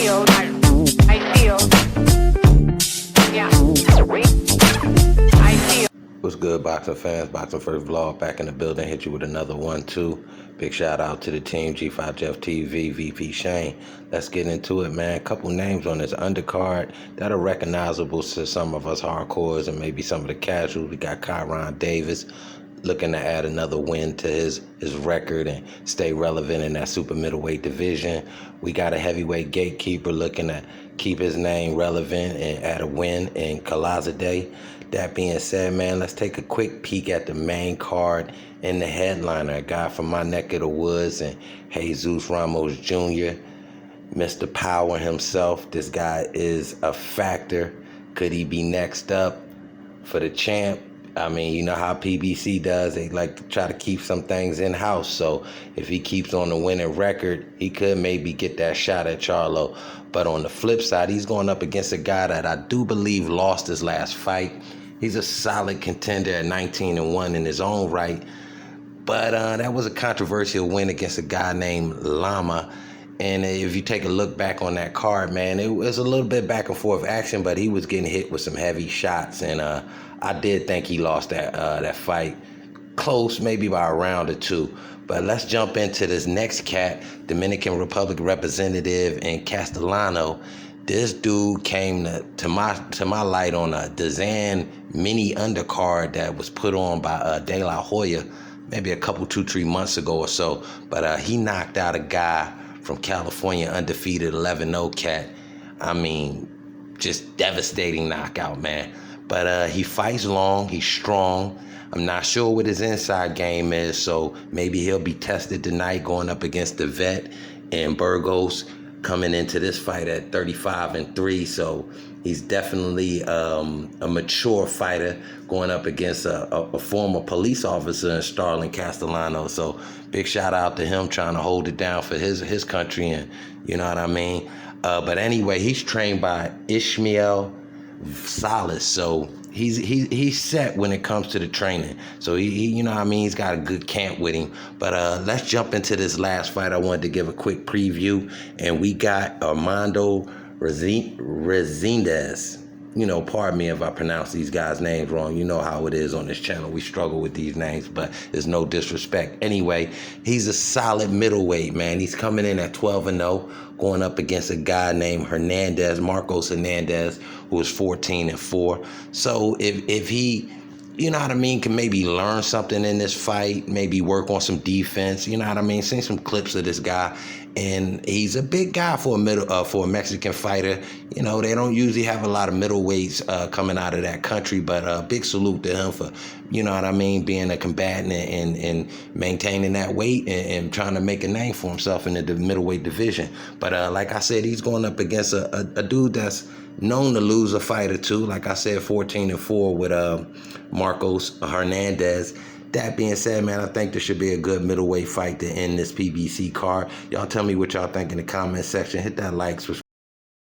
What's good, boxing fans? Boxing First Vlog back in the building. Hit you with another one, too. Big shout out to the team, G5 Jeff TV, VP Shane. Let's get into it, man. A couple names on this undercard that are recognizable to some of us hardcores and maybe some of the casuals. We got Kyron Davis looking to add another win to his record and stay relevant in that super middleweight division. We got a heavyweight gatekeeper looking to keep his name relevant and add a win in Calazade. That being said, man, let's take a quick peek at the main card and the headliner, a guy from my neck of the woods, and Jesus Ramos Jr., Mr. Power himself. This guy is a factor. Could he be next up for the champ? I mean, you know how PBC does. They like to try to keep some things in-house. So if he keeps on the winning record, he could maybe get that shot at Charlo. But on the flip side, he's going up against a guy that I do believe lost his last fight. He's a solid contender at 19-1 in his own right. But that was a controversial win against a guy named Lama. And if you take a look back on that card, man, it was a little bit back and forth action, but he was getting hit with some heavy shots. And I did think he lost that fight close, maybe by a round or two. But let's jump into this next cat, Dominican Republic representative in Castellano. This dude came to my light on a Dazan mini undercard that was put on by De La Hoya maybe a couple, 2-3 months ago or so. But he knocked out a guy from California, undefeated 11-0 cat. I mean, just devastating knockout, man. But he fights long, he's strong. I'm not sure what his inside game is, so maybe he'll be tested tonight going up against the vet in Burgos, coming into this fight at 35-3. So he's definitely a mature fighter going up against a former police officer in Starling Castellano. So big shout out to him trying to hold it down for his country, and you know what I mean. But anyway, he's trained by Ishmael Salas, so he's set when it comes to the training. So he you know what I mean, he's got a good camp with him. But let's jump into this last fight. I wanted to give a quick preview, and we got Armando Resendez. You know, pardon me if I pronounce these guys' names wrong. You know how it is on this channel. We struggle with these names, but there's no disrespect. Anyway, he's a solid middleweight, man. He's coming in at 12-0, going up against a guy named Marcos Hernandez, who is 14-4. So if he, you know what I mean, can maybe learn something in this fight, maybe work on some defense, you know what I mean? Seen some clips of this guy, and he's a big guy for a Mexican fighter. You know, they don't usually have a lot of middleweights coming out of that country, but big salute to him for, you know what I mean, being a combatant and maintaining that weight and trying to make a name for himself in the middleweight division. But like I said, he's going up against a dude that's known to lose a fight or two. Like I said, 14-4 with Marcos Hernandez. That being said, man, I think this should be a good middleweight fight to end this PBC card. Y'all tell me what y'all think in the comment section. Hit that like, subscribe.